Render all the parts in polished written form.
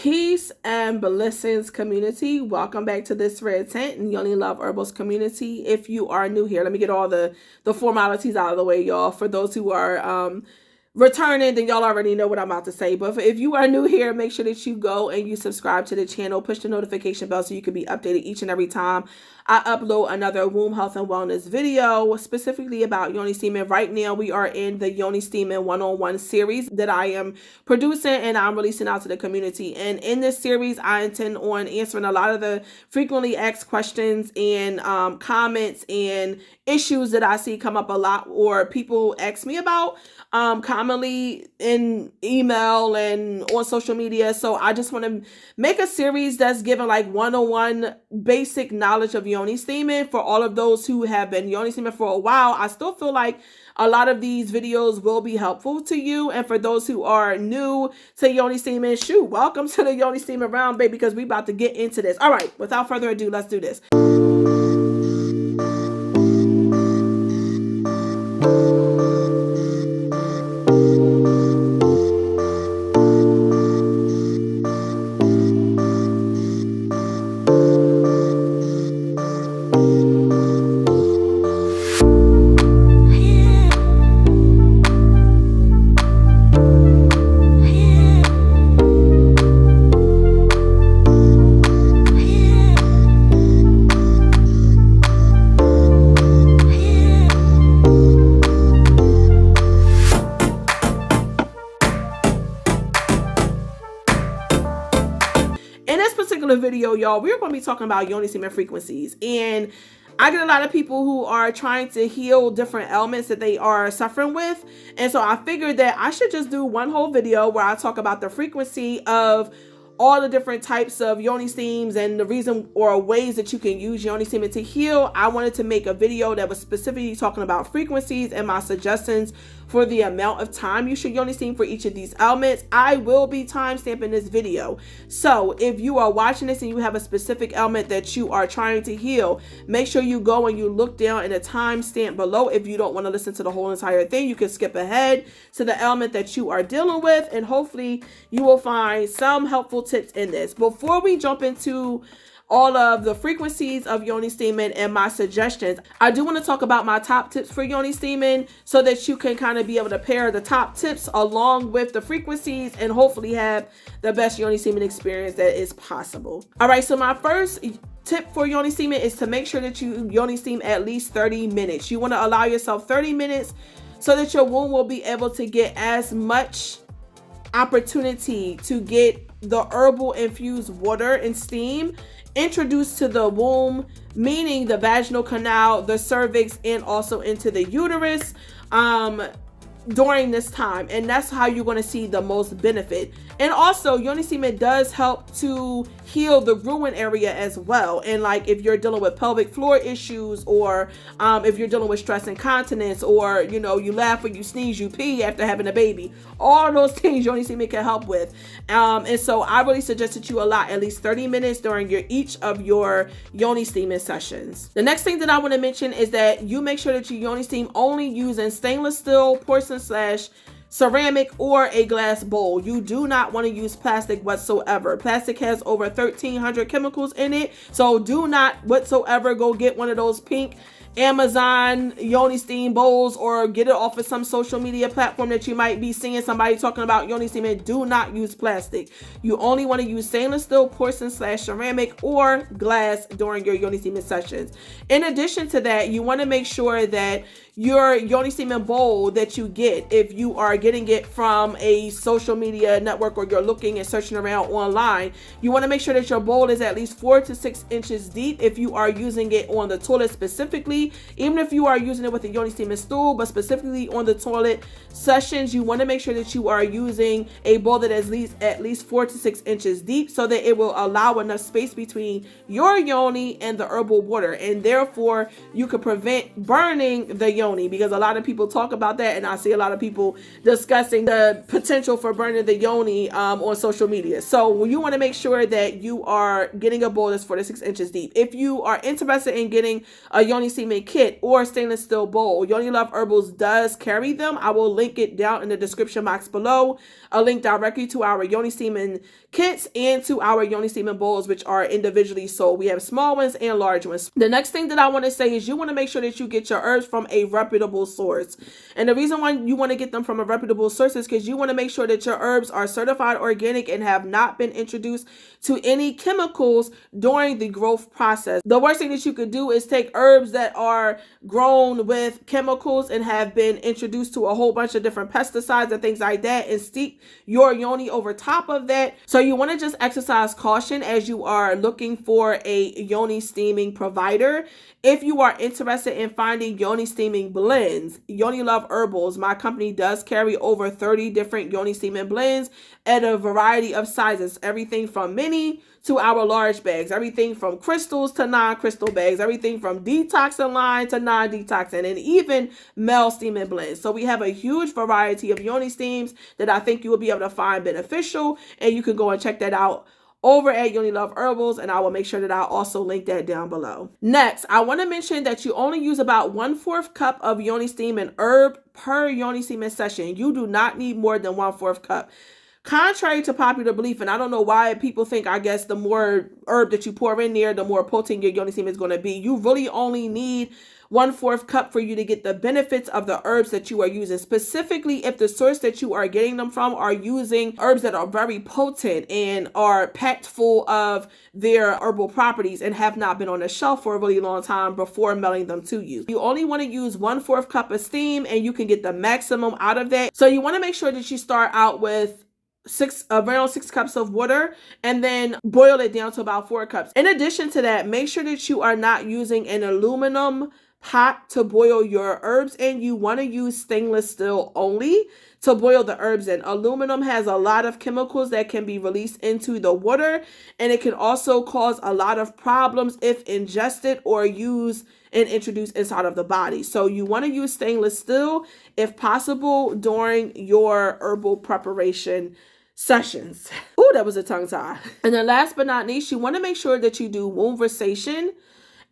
Peace and blessings, community. Welcome back to this Red Tent and Yoni Love Herbals community. If you are new here, let me get all the formalities out of the way, y'all. For those who are returning, then y'all already know what I'm about to say. But if you are new here, make sure that you go and you subscribe to the channel, push the notification bell so you can be updated each and every time I upload another womb health and wellness video, specifically about Yoni Steaming. Right now, we are in the Yoni Steaming one-on-one series that I am producing and I'm releasing out to the community. And in this series, I intend on answering a lot of the frequently asked questions and comments and issues that I see come up a lot or people ask me about commonly in email and on social media. So I just want to make a series that's given like one-on-one basic knowledge of Yoni Steaming for all of those who have been Yoni Steaming for a while. I still feel like a lot of these videos will be helpful to you. And for those who are new to Yoni Steaming, shoot, welcome to the Yoni Steaming round, baby, because we about to get into this. All right, without further ado, let's do this. Video, y'all, we're going to be talking about Yoni Steaming frequencies, and I get a lot of people who are trying to heal different ailments that they are suffering with, and so I figured that I should just do one whole video where I talk about the frequency of all the different types of Yoni steams and the reason or ways that you can use Yoni Steaming to heal. I wanted to make a video that was specifically talking about frequencies and my suggestions for the amount of time you should Yoni Steam for each of these ailments. I will be time stamping this video. So if you are watching this and you have a specific ailment that you are trying to heal, make sure you go and you look down in a time stamp below. If you don't want to listen to the whole entire thing, you can skip ahead to the ailment that you are dealing with, and hopefully you will find some helpful tips in this. Before we jump into all of the frequencies of Yoni Steaming and my suggestions, I do want to talk about my top tips for Yoni Steaming so that you can kind of be able to pair the top tips along with the frequencies and hopefully have the best Yoni Steaming experience that is possible. All right, so my first tip for Yoni Steaming is to make sure that you Yoni Steam at least 30 minutes. You want to allow yourself 30 minutes so that your womb will be able to get as much opportunity to get the herbal infused water and steam introduced to the womb, meaning the vaginal canal, the cervix, and also into the uterus during this time. And that's how you're going to see the most benefit. And also, Yoni Steaming does help to heal the ruin area as well. And like if you're dealing with pelvic floor issues, or if you're dealing with stress incontinence, or you know, you laugh or you sneeze, you pee after having a baby, all of those things Yoni Steaming can help with. And so I really suggest that you allot at least 30 minutes during each of your Yoni Steaming sessions. The next thing that I want to mention is that you make sure that you Yoni Steam only using stainless steel, porcelain/ceramic, or a glass bowl. You do not want to use plastic whatsoever. Plastic has over 1,300 chemicals in it, so do not whatsoever go get one of those pink Amazon Yoni Steam bowls or get it off of some social media platform that you might be seeing somebody talking about Yoni Steaming. Do not use plastic. You only want to use stainless steel, porcelain/ceramic, or glass during your Yoni Steaming sessions. In addition to that, you want to make sure that your Yoni Steaming bowl that you get, if you are getting it from a social media network or you're looking and searching around online, you want to make sure that your bowl is at least 4 to 6 inches deep if you are using it on the toilet specifically. Even if you are using it with a Yoni Steaming stool, but specifically on the toilet sessions, you want to make sure that you are using a bowl that is at least 4 to 6 inches deep so that it will allow enough space between your yoni and the herbal water, and therefore you can prevent burning the yoni, because a lot of people talk about that, and I see a lot of people discussing the potential for burning the yoni on social media. So you want to make sure that you are getting a bowl that's 4 to 6 inches deep. If you are interested in getting a Yoni Steaming Steaming Kit or stainless steel bowl. Yoni Love Herbals does carry them. I will link it down in the description box below. A link directly to our Yoni Steaming Kits and to our Yoni Steaming Bowls, which are individually sold. We have small ones and large ones. The next thing that I want to say is you want to make sure that you get your herbs from a reputable source. And the reason why you want to get them from a reputable source is because you want to make sure that your herbs are certified organic and have not been introduced to any chemicals during the growth process. The worst thing that you could do is take herbs that are grown with chemicals and have been introduced to a whole bunch of different pesticides and things like that and steep your yoni over top of that. So you want to just exercise caution as you are looking for a yoni steaming provider. If you are interested in finding yoni steaming blends, Yoni Love Herbals, my company does carry over 30 different yoni steaming blends at a variety of sizes, everything from mini to our large bags, everything from crystals to non-crystal bags, everything from detoxing line to non-detoxing, and even male steaming blends. So we have a huge variety of yoni steams that I think you will be able to find beneficial, and you can go and check that out over at Yoni Love Herbals, and I will make sure that I also link that down below. Next, I want to mention that you only use about 1/4 cup of yoni steam and herb per yoni steaming session. You do not need more than 1/4 cup. Contrary to popular belief, and I don't know why people think, I guess the more herb that you pour in there, the more potent your yoni steam is going to be. You really only need 1/4 cup for you to get the benefits of the herbs that you are using, specifically if the source that you are getting them from are using herbs that are very potent and are packed full of their herbal properties and have not been on the shelf for a really long time before mailing them to you. You only want to use 1/4 cup of steam and you can get the maximum out of that. So you want to make sure that you start out with around 6 cups of water and then boil it down to about 4 cups. In addition to that, make sure that you are not using an aluminum pot to boil your herbs in. You want to use stainless steel only to boil the herbs in. Aluminum has a lot of chemicals that can be released into the water, and it can also cause a lot of problems if ingested or used and introduced inside of the body. So you want to use stainless steel if possible during your herbal preparation sessions. Oh, that was a tongue tie. And then last but not least, you want to make sure that you do wombversation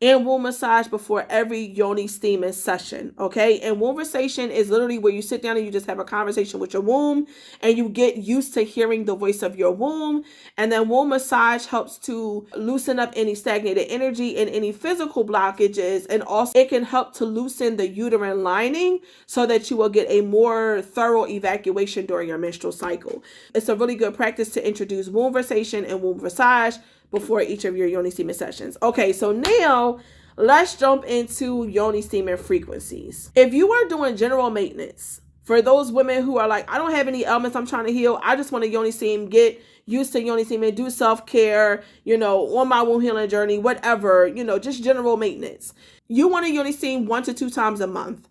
and womb massage before every yoni steaming session, okay? And wombversation is literally where you sit down and you just have a conversation with your womb and you get used to hearing the voice of your womb. And then womb massage helps to loosen up any stagnated energy and any physical blockages, and also it can help to loosen the uterine lining so that you will get a more thorough evacuation during your menstrual cycle. It's a really good practice to introduce wombversation and womb massage before each of your yoni steaming sessions. Okay, so now let's jump into yoni steaming frequencies. If you are doing general maintenance, for those women who are like, I don't have any ailments I'm trying to heal, I just want to yoni steam, get used to yoni steaming, do self-care, on my womb healing journey, whatever, just general maintenance. You want to yoni steam 1 to 2 times a month.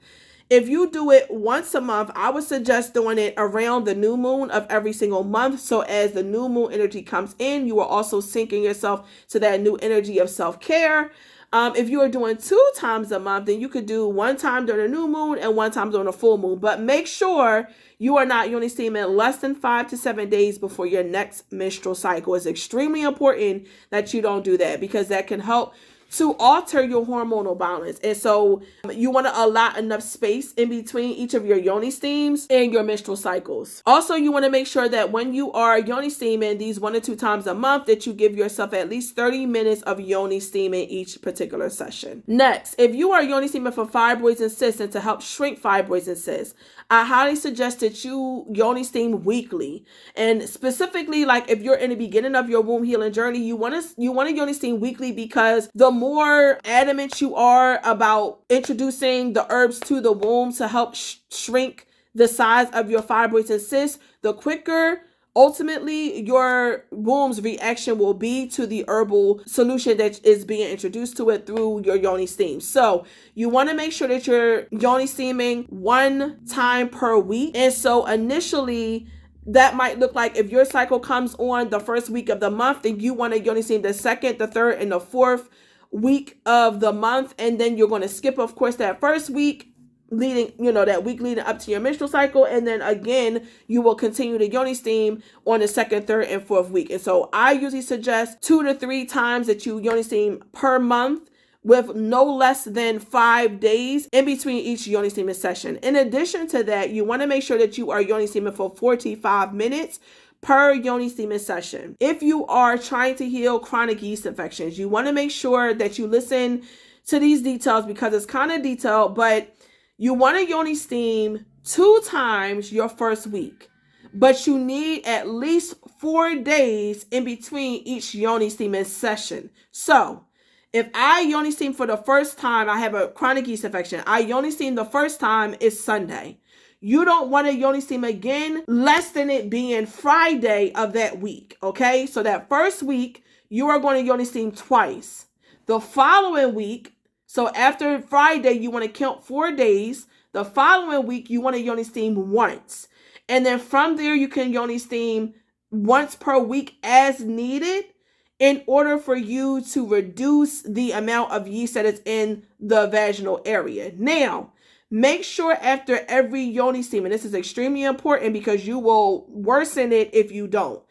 If you do it once a month, I would suggest doing it around the new moon of every single month. So as the new moon energy comes in, you are also syncing yourself to that new energy of self-care. If you are doing 2 times a month, then you could do 1 time during the new moon and 1 time during the full moon. But make sure you are not yoni steaming less than 5 to 7 days before your next menstrual cycle. It's extremely important that you don't do that because that can help to alter your hormonal balance. And so you want to allot enough space in between each of your yoni steams and your menstrual cycles. Also, you want to make sure that when you are yoni steaming these 1 to 2 times a month, that you give yourself at least 30 minutes of yoni steaming each particular session. Next, if you are yoni steaming for fibroids and cysts and to help shrink fibroids and cysts, I highly suggest that you yoni steam weekly. And specifically, like if you're in the beginning of your womb healing journey, you want to yoni steam weekly because the more adamant you are about introducing the herbs to the womb to help shrink the size of your fibroids and cysts, the quicker ultimately your womb's reaction will be to the herbal solution that is being introduced to it through your yoni steam. So you want to make sure that you're yoni steaming 1 time per week. And so initially, that might look like if your cycle comes on the first week of the month, then you want to yoni steam the 2nd, the 3rd, and the 4th week of the month. And then you're going to skip, of course, that first week leading, that week leading up to your menstrual cycle. And then again, you will continue to yoni steam on the 2nd, 3rd, and 4th week. And so I usually suggest 2 to 3 times that you yoni steam per month with no less than 5 days in between each Yoni steaming session. In addition to that, you want to make sure that you are Yoni steaming for 45 minutes per Yoni steaming session. If you are trying to heal chronic yeast infections, you want to make sure that you listen to these details because it's kind of detailed, but you want to Yoni steam 2 times your first week, but you need at least 4 days in between each Yoni steaming session. So if I Yoni steam for the first time, I have a chronic yeast infection. I Yoni steam the first time is Sunday. You don't want to Yoni steam again less than it being Friday of that week, okay? So that first week, you are going to Yoni steam twice. The following week, so after Friday, you want to count 4 days. The following week, you want to Yoni steam once. And then from there, you can Yoni steam once per week as needed in order for you to reduce the amount of yeast that is in the vaginal area. Now, make sure after every Yoni steam, and this is extremely important because you will worsen it if you don't.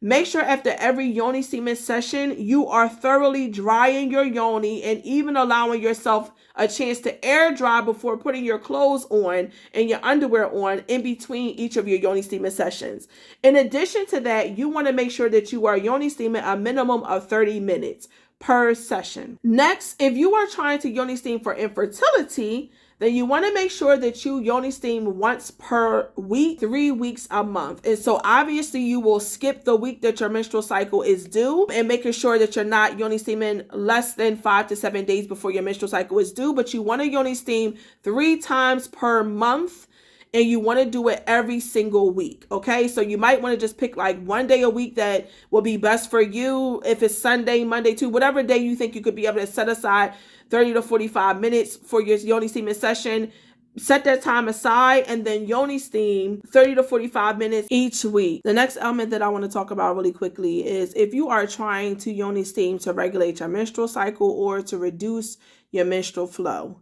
Make sure after every Yoni steaming session, you are thoroughly drying your Yoni and even allowing yourself a chance to air dry before putting your clothes on and your underwear on in between each of your Yoni steaming sessions. In addition to that, you want to make sure that you are Yoni steaming a minimum of 30 minutes per session. Next, if you are trying to Yoni steam for infertility, then you want to make sure that you Yoni steam once per week, 3 weeks a month. And so obviously you will skip the week that your menstrual cycle is due and making sure that you're not Yoni steaming less than 5 to 7 days before your menstrual cycle is due. But you want to Yoni steam 3 times per month. And you want to do it every single week, okay? So you might want to just pick like 1 day a week that will be best for you. If it's Sunday, Monday, too, whatever day you think you could be able to set aside 30 to 45 minutes for your Yoni steaming session, set that time aside and then Yoni steam 30 to 45 minutes each week. The next element that I want to talk about really quickly is if you are trying to Yoni steam to regulate your menstrual cycle or to reduce your menstrual flow.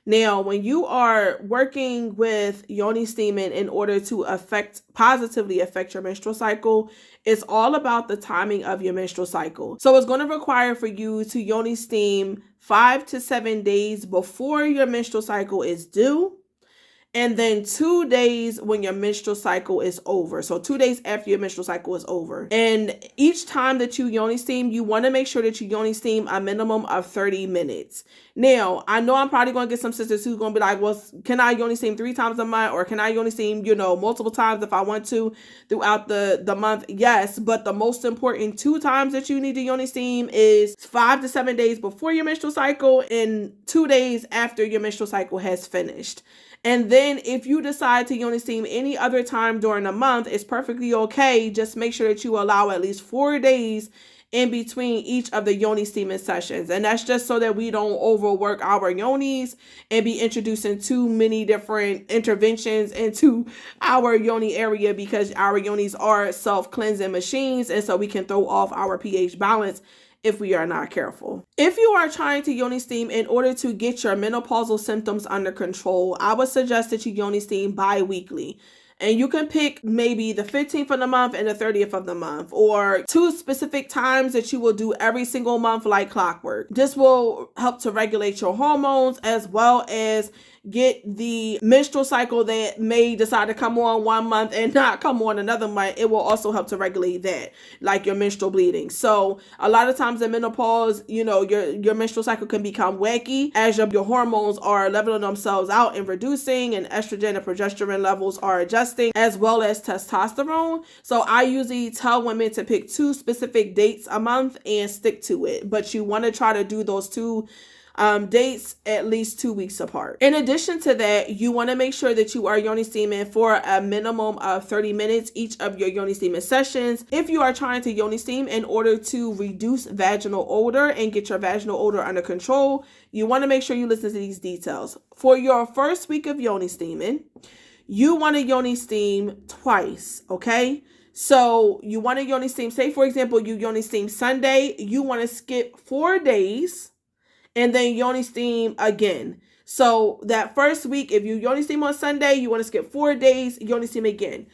Now, when you are working with Yoni steaming in order to positively affect your menstrual cycle, it's all about the timing of your menstrual cycle. So it's going to require for you to Yoni steam 5 to 7 days before your menstrual cycle is due. And then 2 days when your menstrual cycle is over. So 2 days after your menstrual cycle is over. And each time that you Yoni steam, you want to make sure that you Yoni steam a minimum of 30 minutes. Now, I know I'm probably going to get some sisters who's going to be like, well, can I Yoni steam 3 times a month? Or can I Yoni steam, multiple times if I want to throughout the month? Yes, but the most important 2 times that you need to Yoni steam is 5 to 7 days before your menstrual cycle and 2 days after your menstrual cycle has finished. And then if you decide to Yoni steam any other time during the month, it's perfectly okay. Just make sure that you allow at least 4 days in between each of the Yoni steaming sessions. And that's just so that we don't overwork our Yonis and be introducing too many different interventions into our Yoni area because our Yonis are self-cleansing machines. And so we can throw off our pH balance if we are not careful. If you are trying to Yoni steam in order to get your menopausal symptoms under control, I would suggest that you Yoni steam bi-weekly. And you can pick maybe the 15th of the month and the 30th of the month, or 2 specific times that you will do every single month like clockwork. This will help to regulate your hormones as well as get the menstrual cycle that may decide to come on one month and not come on another month. It will also help to regulate that, like your menstrual bleeding. So a lot of times in menopause, your menstrual cycle can become wacky as your hormones are leveling themselves out and reducing, and estrogen and progesterone levels are adjusting, as well as testosterone. So I usually tell women to pick 2 specific dates a month and stick to it. But you want to try to do those 2 dates at least 2 weeks apart. In addition to that, you want to make sure that you are Yoni steaming for a minimum of 30 minutes each of your Yoni steaming sessions. If you are trying to Yoni steam in order to reduce vaginal odor and get your vaginal odor under control, you want to make sure you listen to these details. For your first week of Yoni steaming, you want to Yoni steam twice, okay? So you want to Yoni steam, say for example, you Yoni steam Sunday, you want to skip 4 days and then Yoni steam again. So that first week, if you Yoni steam on Sunday, you want to skip 4 days, Yoni steam again.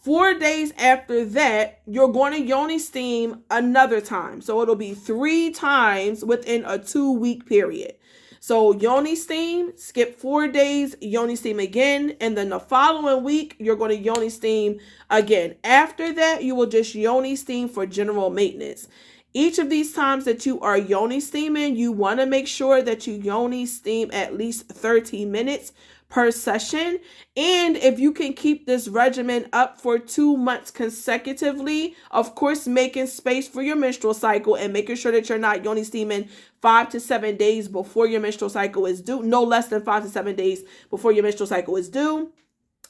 4 days after that, you're going to Yoni steam another time. So it'll be 3 times within a 2-week period. So Yoni steam, skip 4 days, Yoni steam again, and then the following week, you're going to Yoni steam again. After that, you will just Yoni steam for general maintenance. Each of these times that you are Yoni steaming, you want to make sure that you Yoni steam at least 13 minutes per session. And if you can keep this regimen up for 2 months consecutively, of course, making space for your menstrual cycle and making sure that you're not Yoni steaming 5 to 7 days before your menstrual cycle is due, no less than 5 to 7 days before your menstrual cycle is due.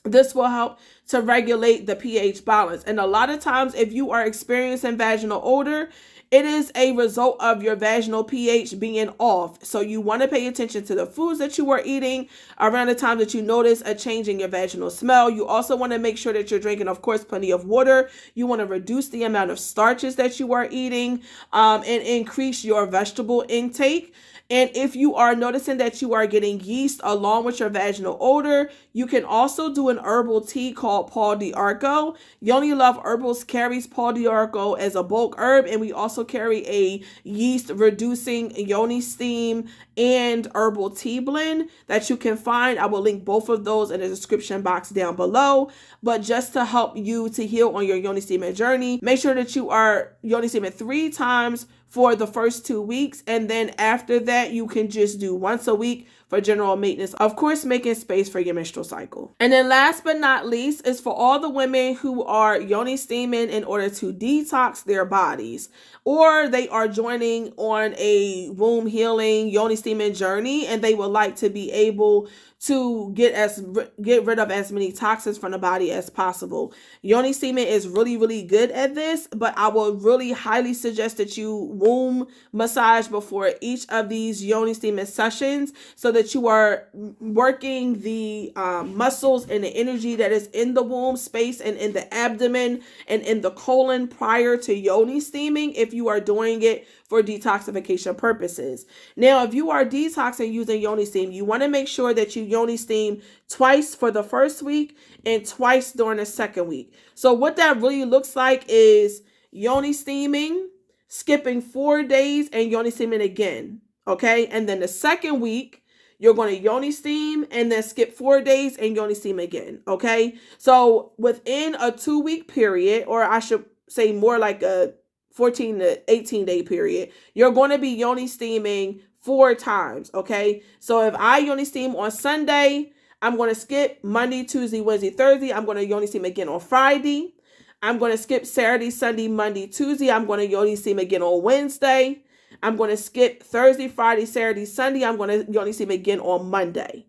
This will help to regulate the pH balance. And a lot of times, if you are experiencing vaginal odor, it is a result of your vaginal pH being off. So you want to pay attention to the foods that you are eating around the time that you notice a change in your vaginal smell. You also want to make sure that you're drinking, of course, plenty of water. You want to reduce the amount of starches that you are eating and increase your vegetable intake. And if you are noticing that you are getting yeast along with your vaginal odor, you can also do an herbal tea called Paul d'Arco. Yoni Love Herbals carries Paul d'Arco as a bulk herb, and we also carry a yeast reducing Yoni steam and herbal tea blend that you can find. I will link both of those in the description box down below. But just to help you to heal on your Yoni steaming journey, make sure that you are Yoni steaming 3 times for the first 2 weeks, and then after that you can just do once a week for general maintenance, of course making space for your menstrual cycle. And then last but not least is for all the women who are Yoni steaming in order to detox their bodies, or they are joining on a womb healing Yoni steaming journey and they would like to be able to get rid of as many toxins from the body as possible. Yoni steaming is really, really good at this, but I would really highly suggest that you womb massage before each of these Yoni steaming sessions so that you are working the muscles and the energy that is in the womb space and in the abdomen and in the colon prior to Yoni steaming if you are doing it for detoxification purposes. Now, if you are detoxing using Yoni steam, you want to make sure that you Yoni steam twice for the first week and twice during the second week. So what that really looks like is Yoni steaming, skipping 4 days and Yoni steaming again. Okay. And then the second week, you're going to Yoni steam and then skip 4 days and Yoni steam again. Okay. So within a 2-week period, or I should say more like a 14 to 18 day period, you're going to be Yoni steaming 4 times. Okay. So if I Yoni steam on Sunday, I'm going to skip Monday, Tuesday, Wednesday, Thursday. I'm going to Yoni steam again on Friday. I'm going to skip Saturday, Sunday, Monday, Tuesday. I'm going to Yoni steam again on Wednesday. I'm going to skip Thursday, Friday, Saturday, Sunday. I'm going to Yoni steam again on Monday.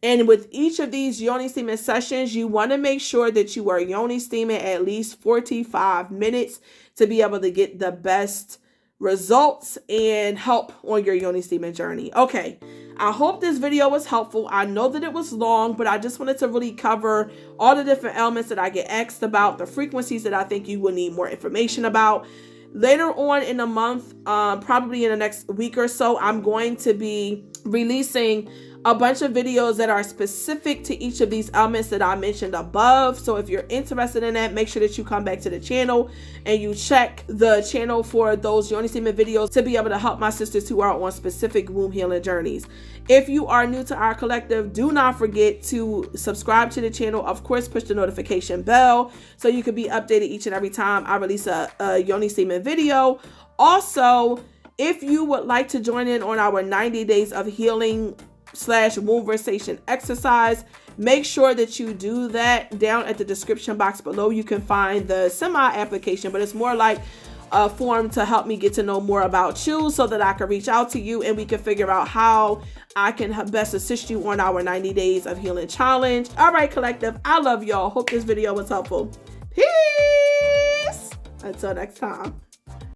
And with each of these Yoni steaming sessions, you want to make sure that you are Yoni steaming at least 45 minutes to be able to get the best results and help on your Yoni steaming journey. Okay, I hope this video was helpful. I know that it was long, but I just wanted to really cover all the different elements that I get asked about, the frequencies that I think you will need more information about. Later on in the month, probably in the next week or so, I'm going to be releasing a bunch of videos that are specific to each of these elements that I mentioned above. So if you're interested in that, make sure that you come back to the channel and you check the channel for those Yoni steaming videos to be able to help my sisters who are on specific womb healing journeys. If you are new to our collective, do not forget to subscribe to the channel. Of course, push the notification bell so you can be updated each and every time I release a Yoni steaming video. Also, if you would like to join in on our 90 days of healing /womb versation exercise, make sure that you do that. Down at the description box below, you can find the semi-application, but it's more like a form to help me get to know more about you so that I can reach out to you and we can figure out how I can best assist you on our 90 days of healing challenge. All right, collective, I love y'all. Hope this video was helpful. Peace. Until next time.